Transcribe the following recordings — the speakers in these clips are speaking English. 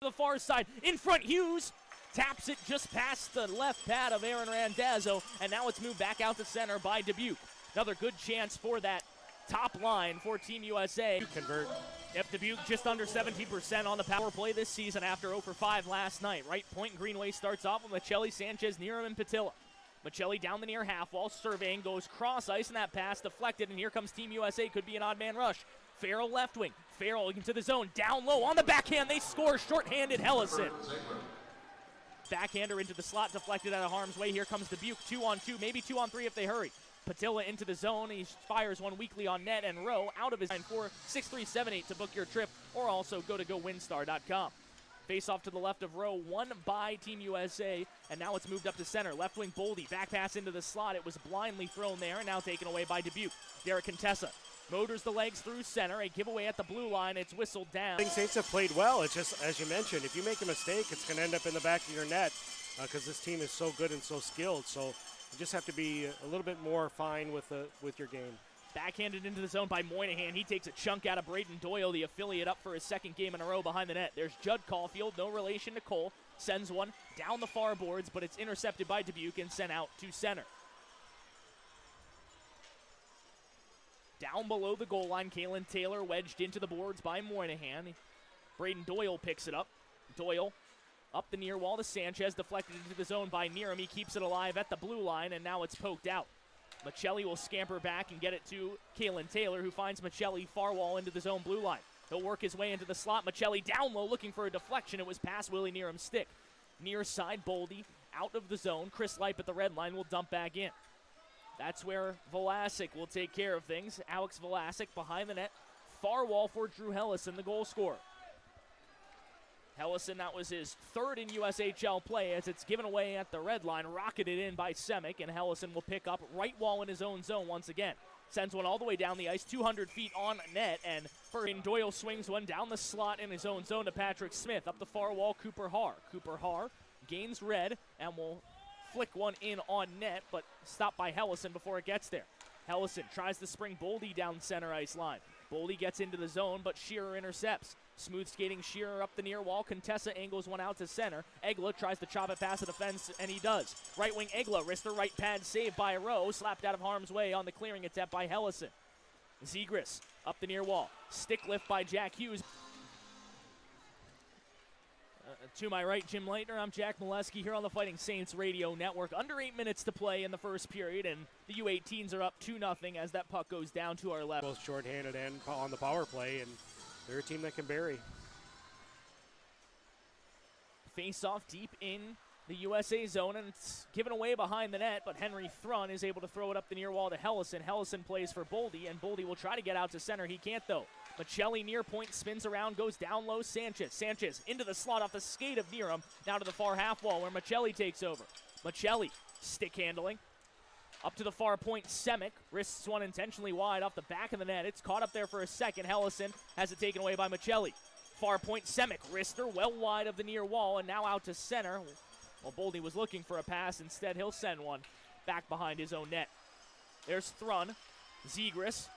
the far side. In front, Hughes taps it just past the left pad of Aaron Randazzo, and now it's moved back out to center by Dubuque. Another good chance for that top line for Team USA. Convert. Yep, Dubuque just under 70% on the power play this season after 0 for 5 last night. Right point, Greenway starts off with Michelli, Sanchez, Nerum, and Patilla. Michelli down the near half wall, surveying, goes cross ice, and that pass deflected, and here comes Team USA. Could be an odd man rush. Farrell left wing. Farrell into the zone, down low on the backhand. They score, short-handed Helleson. Backhander into the slot, deflected out of harm's way. Here comes Dubuque, 2-on-2, maybe 2-on-3 if they hurry. Patilla into the zone. He fires one weakly on net, and Rowe out of his 9-4-6-3-7-8 to book your trip, or also go to GoWinStar.com. Face off to the left of Rowe, won by Team USA, and now it's moved up to center. Left wing Boldy, back pass into the slot. It was blindly thrown there, and now taken away by Dubuque. Derek Contessa motors the legs through center. A giveaway at the blue line. It's whistled down. I think Saints have played well. It's just, as you mentioned, if you make a mistake, it's going to end up in the back of your net because this team is so good and so skilled. So you just have to be a little bit more fine with your game. Backhanded into the zone by Moynihan. He takes a chunk out of Braden Doyle, the affiliate, up for his second game in a row behind the net. There's Judd Caulfield, no relation to Cole. Sends one down the far boards, but it's intercepted by Dubuque and sent out to center. Down below the goal line, Kalen Taylor wedged into the boards by Moynihan. Braden Doyle picks it up. Doyle up the near wall to Sanchez, deflected into the zone by Nerum. He keeps it alive at the blue line, and now it's poked out. Michelli will scamper back and get it to Kalen Taylor, who finds Michelli far wall into the zone blue line. He'll work his way into the slot. Michelli down low looking for a deflection. It was past Willie Nerum's stick. Near side, Boldy out of the zone. Chris Lipe at the red line will dump back in. That's where Vlasic will take care of things. Alex Vlasic behind the net. Far wall for Drew Helleson, the goal scorer. Helleson, that was his third in USHL play as it's given away at the red line, rocketed in by Semick, and Helleson will pick up right wall in his own zone once again. Sends one all the way down the ice, 200 feet on net, and Doyle swings one down the slot in his own zone to Patrick Smith. Up the far wall, Cooper Haar. Cooper Haar gains red and will flick one in on net, but stopped by Helleson before it gets there. Helleson tries to spring Boldy down center ice line. Boldy gets into the zone, but Shearer intercepts. Smooth skating Shearer up the near wall. Contessa angles one out to center. Egla tries to chop it past the defense, and he does. Right wing Egla, wrister right pad saved by Rowe. Slapped out of harm's way on the clearing attempt by Helleson. Zegras up the near wall. Stick lift by Jack Hughes. To my right, Jim Leitner. I'm Jack Molesky here on the Fighting Saints Radio Network. Under 8 minutes to play in the first period, and the U18s are up 2-0 as that puck goes down to our left. Both shorthanded and on the power play, and they're a team that can bury. Face off deep in the USA zone, and it's given away behind the net, but Henry Thrun is able to throw it up the near wall to Helleson. Helleson plays for Boldy, and Boldy will try to get out to center. He can't, though. Michelli near point, spins around, goes down low. Sanchez into the slot off the skate of Nerum, now to the far half wall where Michelli takes over. Michelli, stick handling. Up to the far point, Semick wrists one intentionally wide off the back of the net. It's caught up there for a second. Helleson has it taken away by Michelli. Far point, Semick, wrister well wide of the near wall, and now out to center. Well, Boldy was looking for a pass. Instead, he'll send one back behind his own net. There's Thrun. Zegras.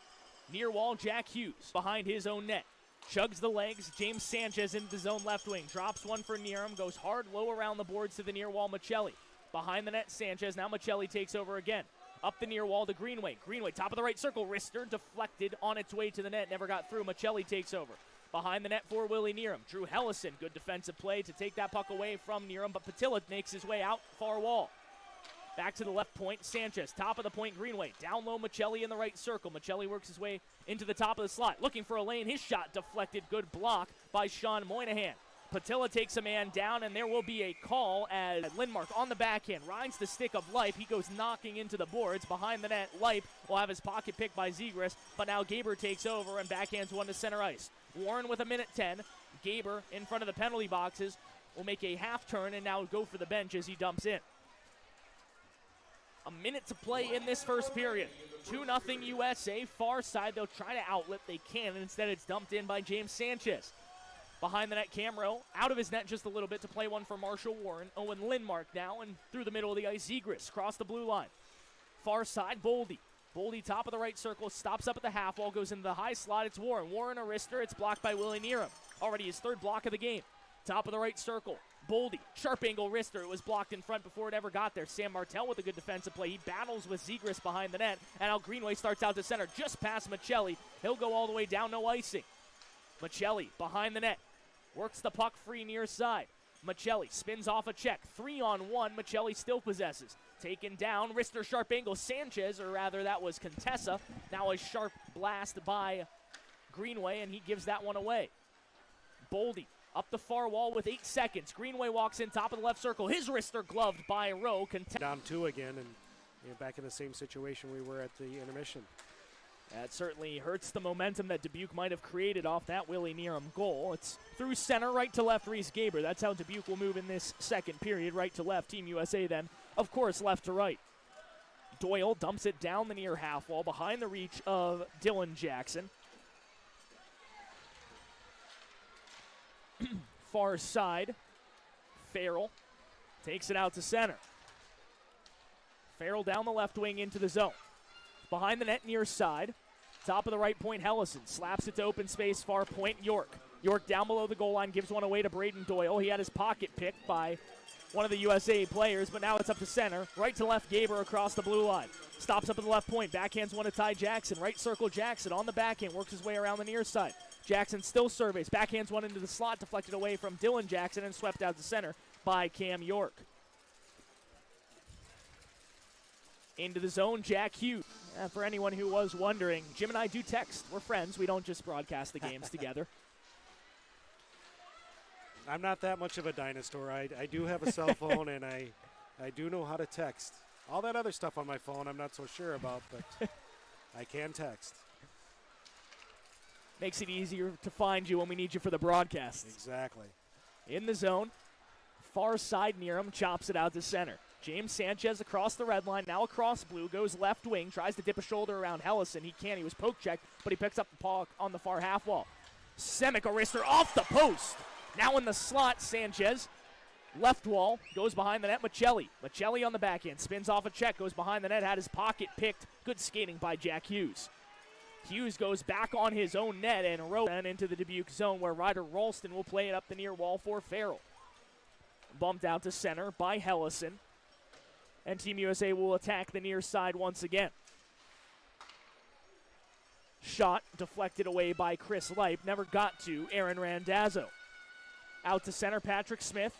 Near wall, Jack Hughes behind his own net. Chugs the legs. James Sanchez into the zone left wing. Drops one for Nerum. Goes hard low around the boards to the near wall, Michelli. Behind the net, Sanchez. Now Michelli takes over again. Up the near wall to Greenway. Greenway, top of the right circle. Wrister deflected on its way to the net. Never got through. Michelli takes over. Behind the net for Willie Nerum. Drew Helleson. Good defensive play to take that puck away from Nerum, but Patilla makes his way out far wall. Back to the left point, Sanchez. Top of the point, Greenway. Down low, Michelli in the right circle. Michelli works his way into the top of the slot. Looking for a lane. His shot deflected. Good block by Sean Moynihan. Patilla takes a man down, and there will be a call as Lindmark on the backhand rides the stick of Lipe. He goes knocking into the boards. Behind the net, Lipe will have his pocket picked by Zegras, but now Gaber takes over and backhands one to center ice. Warren with 1:10. Gaber in front of the penalty boxes will make a half turn and now go for the bench as he dumps in. A minute to play in this first period. 2-0 USA. Far side, they'll try to outlet. They can, and instead it's dumped in by James Sanchez. Behind the net, Camero out of his net just a little bit to play one for Marshall Warren. Owen Lindmark now, and through the middle of the ice, Zegras cross the blue line. Far side, Boldy. Boldy, top of the right circle, stops up at the half wall, goes into the high slot. It's Warren. Warren, a wrister. It's blocked by Willie Nerum. Already his third block of the game. Top of the right circle. Boldy, sharp angle wrister. It was blocked in front before it ever got there. Sam Martell with a good defensive play. He battles with Zegras behind the net. And Al Greenway starts out to center just past Michelli. He'll go all the way down, no icing. Michelli behind the net. Works the puck free near side. Michelli spins off a check. 3-on-1. Michelli still possesses. Taken down. Wrister sharp angle. Sanchez, or rather that was Contessa. Now a sharp blast by Greenway, and he gives that one away. Boldy up the far wall with 8 seconds. Greenway walks in top of the left circle. His wrister gloved by Rowe. Down 2 again, and back in the same situation we were at the intermission. That certainly hurts the momentum that Dubuque might have created off that Willie Neerum goal. It's through center, right to left, Reese Gaber. That's how Dubuque will move in this second period, right to left. Team USA then, of course, left to right. Doyle dumps it down the near half wall behind the reach of Dylan Jackson. Far side, Farrell takes it out to center. Farrell down the left wing into the zone. Behind the net near side, top of the right point, Helleson slaps it to open space, far point, York. York down below the goal line, gives one away to Braden Doyle. He had his pocket picked by one of the USA players, but now it's up to center. Right to left, Gaber across the blue line. Stops up at the left point, backhands one to Ty Jackson. Right circle, Jackson on the backhand, works his way around the near side. Jackson still surveys, backhands one into the slot, deflected away from Dylan Jackson and swept out to center by Cam York. Into the zone, Jack Hughes. For anyone who was wondering, Jim and I do text. We're friends. We don't just broadcast the games together. I'm not that much of a dinosaur. I do have a cell phone, and I do know how to text. All that other stuff on my phone I'm not so sure about, but I can text. Makes it easier to find you when we need you for the broadcast. Exactly. In the zone, far side near him, chops it out to center. James Sanchez across the red line, now across blue, goes left wing, tries to dip a shoulder around Helleson. He can't, he was poke checked, but he picks up the puck on the far half wall. Semick, a wrister off the post. Now in the slot, Sanchez. Left wall, goes behind the net, Michelli. Michelli on the backhand, spins off a check, goes behind the net, had his pocket picked. Good skating by Jack Hughes. Hughes goes back on his own net and Rowe into the Dubuque zone where Ryder Ralston will play it up the near wall for Farrell. Bumped out to center by Helleson. And Team USA will attack the near side once again. Shot deflected away by Chris Leip. Never got to Aaron Randazzo. Out to center, Patrick Smith.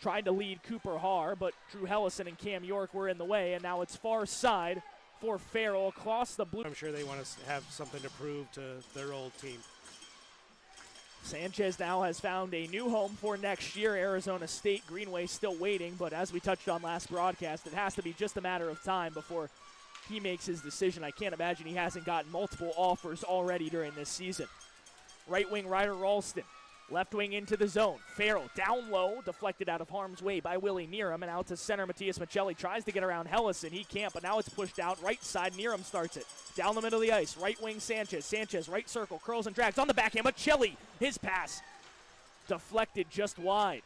Tried to lead Cooper Haar, but Drew Helleson and Cam York were in the way, and now it's far side for Farrell across the blue. I'm sure they want to have something to prove to their old team. Sanchez now has found a new home for next year. Arizona State. Greenway still waiting, but as we touched on last broadcast, it has to be just a matter of time before he makes his decision. I can't imagine he hasn't gotten multiple offers already during this season. Right wing, Ryder Ralston. Left wing into the zone. Farrell down low, deflected out of harm's way by Willie Neerum, and out to center. Matthias Michelli tries to get around Helleson. He can't, but now it's pushed out. Right side, Neerum starts it. Down the middle of the ice, right wing Sanchez. Sanchez, right circle, curls and drags on the backhand. Michelli, his pass deflected just wide.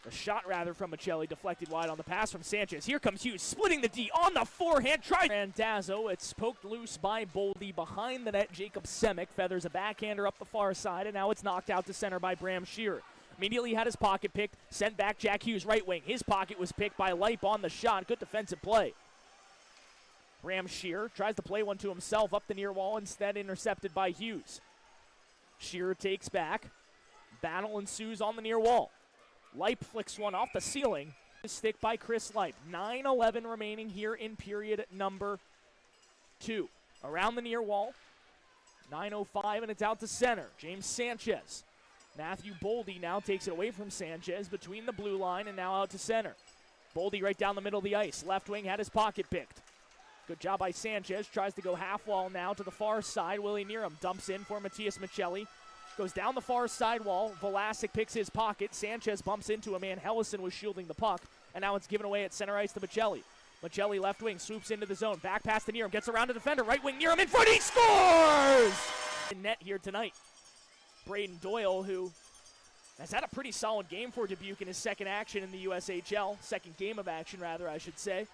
A shot, rather, from Michelli, deflected wide on the pass from Sanchez. Here comes Hughes, splitting the D on the forehand. Randazzo, it's poked loose by Boldy. Behind the net, Jacob Semick feathers a backhander up the far side, and now it's knocked out to center by Bram Shearer. Immediately had his pocket picked, sent back Jack Hughes, right wing. His pocket was picked by Leip on the shot. Good defensive play. Bram Shearer tries to play one to himself up the near wall, instead intercepted by Hughes. Shearer takes back. Battle ensues on the near wall. Leip flicks one off the ceiling. Stick by Chris Leip. 9:11 remaining here in period number 2. Around the near wall. 9:05, and it's out to center. James Sanchez. Matthew Boldy now takes it away from Sanchez between the blue line and now out to center. Boldy right down the middle of the ice. Left wing had his pocket picked. Good job by Sanchez. Tries to go half wall now to the far side. Willie Neerum dumps in for Matthias Michelli. Goes down the far side wall. Vlasic picks his pocket. Sanchez bumps into a man. Helleson was shielding the puck. And now it's given away at center ice to Michelli. Michelli left wing swoops into the zone. Back pass to Neerum. Gets around the defender. Right wing Neerum in front. He scores! In net here tonight. Braden Doyle, who has had a pretty solid game for Dubuque in his second action in the USHL. Second game of action, rather, I should say.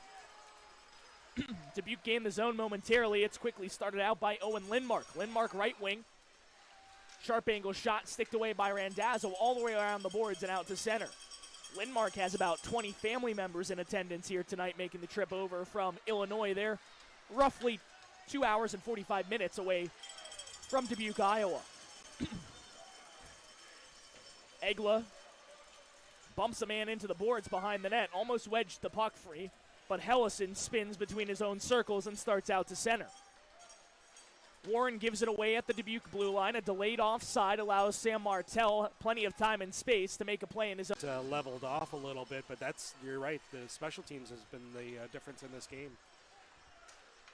Dubuque gained the zone momentarily. It's quickly started out by Owen Lindmark. Lindmark right wing. Sharp angle shot sticked away by Randazzo all the way around the boards and out to center. Lindmark has about 20 family members in attendance here tonight making the trip over from Illinois. They're roughly 2 hours and 45 minutes away from Dubuque, Iowa. Egla bumps a man into the boards behind the net, almost wedged the puck free, but Helleson spins between his own circles and starts out to center. Warren gives it away at the Dubuque blue line. A delayed offside allows Sam Martell plenty of time and space to make a play in his own. Leveled off a little bit, but you're right. The special teams has been the difference in this game.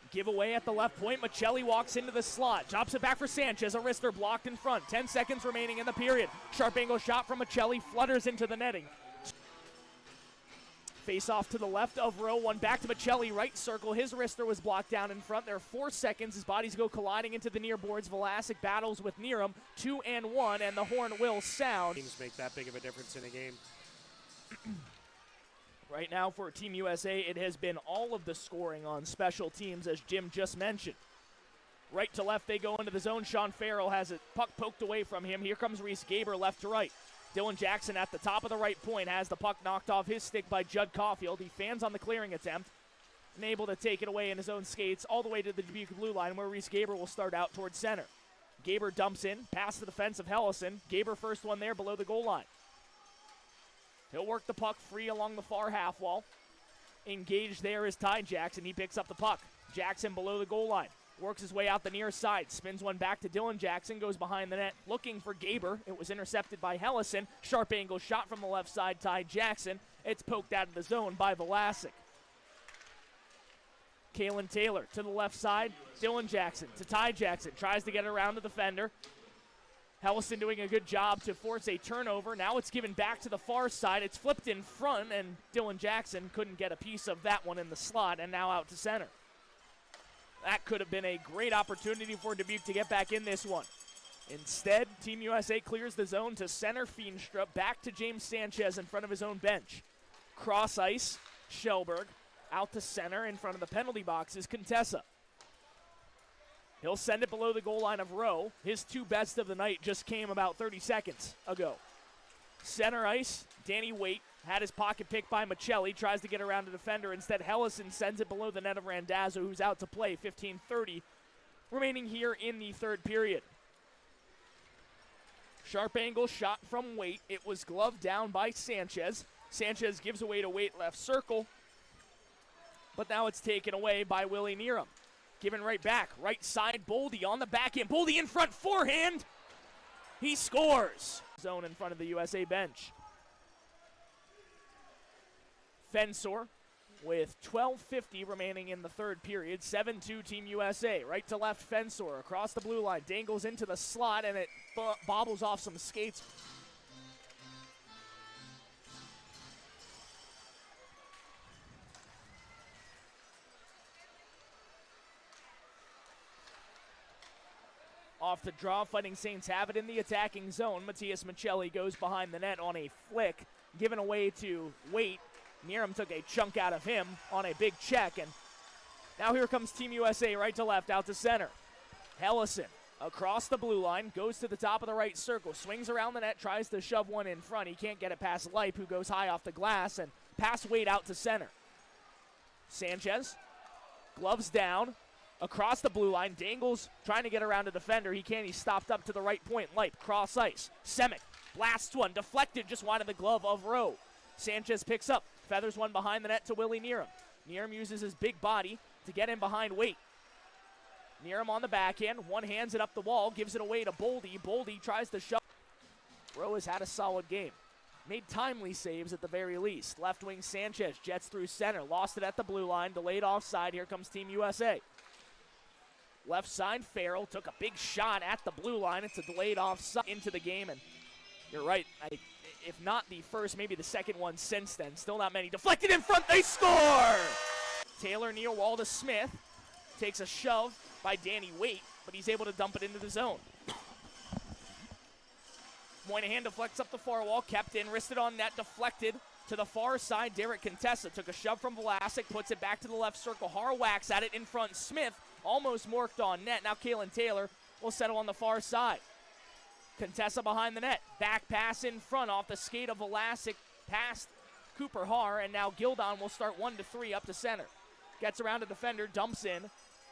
Give away at the left point. Michelli walks into the slot. Drops it back for Sanchez. A wrister blocked in front. 10 seconds remaining in the period. Sharp angle shot from Michelli. Flutters into the netting. Face off to the left of Rowe. One back to Michelli. Right circle. His wrister was blocked down in front. There are 4 seconds. His bodies go colliding into the near boards. Vlasic battles with Neerum. 2-1, and the horn will sound. Teams make that big of a difference in a game. Right now for Team USA, it has been all of the scoring on special teams, as Jim just mentioned. Right to left, they go into the zone. Sean Farrell has a puck poked away from him. Here comes Reese Gaber left to right. Dylan Jackson at the top of the right point has the puck knocked off his stick by Judd Caulfield. He fans on the clearing attempt and able to take it away in his own skates all the way to the Dubuque blue line, where Reese Gaber will start out towards center. Gaber dumps in, past the defense of Helleson. Gaber first one there below the goal line. He'll work the puck free along the far half wall. Engaged there is Ty Jackson. He picks up the puck. Jackson below the goal line. Works his way out the near side. Spins one back to Dylan Jackson. Goes behind the net looking for Gaber. It was intercepted by Helleson. Sharp angle shot from the left side. Ty Jackson. It's poked out of the zone by Vlasic. Kalen Taylor to the left side. Dylan Jackson to Ty Jackson. Tries to get around the defender. Helleson doing a good job to force a turnover. Now it's given back to the far side. It's flipped in front, and Dylan Jackson couldn't get a piece of that one in the slot, and now out to center. That could have been a great opportunity for Dubuque to get back in this one. Instead, Team USA clears the zone to center Feenstra, back to James Sanchez in front of his own bench. Cross ice, Shelberg, out to center in front of the penalty box is Contessa. He'll send it below the goal line of Rowe. His 2 best of the night just came about 30 seconds ago. Center ice, Danny Waite had his pocket picked by Michelli, tries to get around the defender. Instead, Helleson sends it below the net of Randazzo, who's out to play. 15:30 remaining here in the third period. Sharp angle shot from Waite. It was gloved down by Sanchez. Sanchez gives away to Waite left circle, but now it's taken away by Willie Neerum. Given right back, right side, Boldy on the back end. Boldy in front, forehand. He scores. Zone in front of the USA bench. Fensor with 12:50 remaining in the third period. 7-2 Team USA. Right to left, Fensor across the blue line. Dangles into the slot, and it bobbles off some skates. Off the draw, Fighting Saints have it in the attacking zone. Matias Michelli goes behind the net on a flick, given away to Waite. Neerum took a chunk out of him on a big check, and now here comes Team USA right to left, out to center. Helleson across the blue line, goes to the top of the right circle, swings around the net, tries to shove one in front. He can't get it past Leip, who goes high off the glass, and pass Waite out to center. Sanchez, gloves down, across the blue line, Dangles trying to get around a defender. He can't. He's stopped up to the right point. Leip, cross ice. Semick blasts one, deflected just wide of the glove of Rowe. Sanchez picks up, feathers one behind the net to Willie Neerum. Neerum uses his big body to get in behind Waite. Neerum on the backhand, one hands it up the wall, gives it away to Boldy. Boldy tries to shove. Rowe has had a solid game. Made timely saves at the very least. Left wing Sanchez jets through center, lost it at the blue line, delayed offside. Here comes Team USA. Left side, Farrell took a big shot at the blue line. It's a delayed offside into the game, and you're right. If not the first, maybe the second one since then. Still not many. Deflected in front, they score! Taylor near wall to Smith. Takes a shove by Danny Waite, but he's able to dump it into the zone. Moynihan deflects up the far wall, kept in, wristed on net, deflected to the far side. Derek Contessa took a shove from Vlasic, puts it back to the left circle. Harwacks at it in front. Smith almost morked on net. Now Kalen Taylor will settle on the far side. Contessa behind the net. Back pass in front off the skate of Vlasic past Cooper Haar, and now Gildon will start 1-3 up to center. Gets around a defender, dumps in.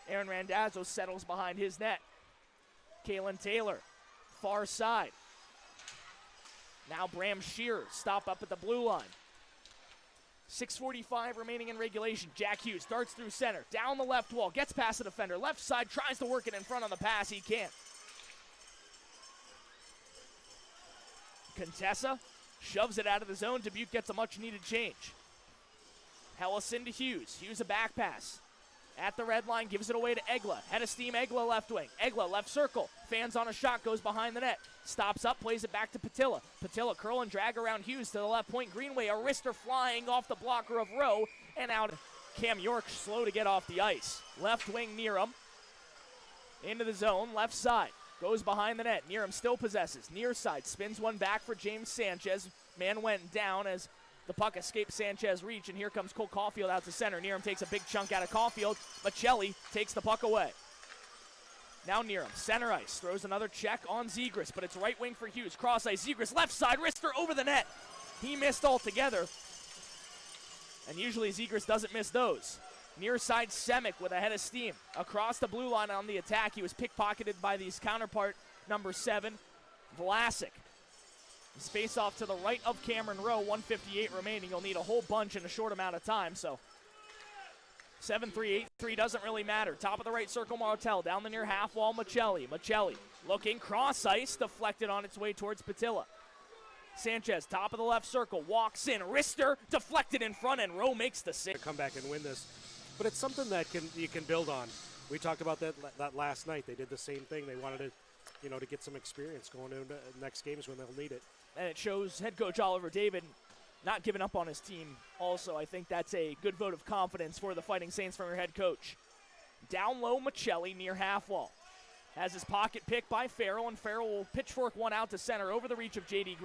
Aaron Randazzo settles behind his net. Kalen Taylor, far side. Now Bram Shearer, stop up at the blue line. 6:45 remaining in regulation. Jack Hughes darts through center, down the left wall, gets past the defender. Left side, tries to work it in front on the pass. He can't. Contessa shoves it out of the zone. Dubuque gets a much-needed change. Helleson to Hughes. Hughes a back pass. At the red line, gives it away to Egla. Head of steam, Egla left wing. Egla left circle. Fans on a shot, goes behind the net. Stops up, plays it back to Patilla. Patilla curl and drag around Hughes to the left point. Greenway, a wrister flying off the blocker of Rowe. And out. Cam York slow to get off the ice. Left wing, Neerum. Into the zone, left side. Goes behind the net. Neerum still possesses. Near side, spins one back for James Sanchez. Man went down as the puck escaped Sanchez reach, and here comes Cole Caulfield out to center. Neerum takes a big chunk out of Caulfield. Michelli takes the puck away. Now Neerum, center ice, throws another check on Zegras, but it's right wing for Hughes. Cross ice, Zegras left side, wrister over the net. He missed altogether, and usually Zegras doesn't miss those. Near side, Semick with a head of steam. Across the blue line on the attack, he was pickpocketed by his counterpart, number 7, Vlasic. His face-off to the right of Cameron Rowe, 1:58 remaining. You'll need a whole bunch in a short amount of time, so 7-3, 8-3 doesn't really matter. Top of the right circle, Martel. Down the near half wall, Michelli. Michelli looking, cross ice, deflected on its way towards Patilla. Sanchez, top of the left circle, walks in. Wrister deflected in front, and Rowe makes the save. Come back and win this. But it's something that you can build on. We talked about that last night. They did the same thing. They wanted to get some experience going into next games when they'll need it. And it shows head coach Oliver David not giving up on his team. Also, I think that's a good vote of confidence for the Fighting Saints from your head coach. Down low, Michelli near half wall. Has his pocket picked by Farrell, and Farrell will pitchfork one out to center over the reach of J.D. Green.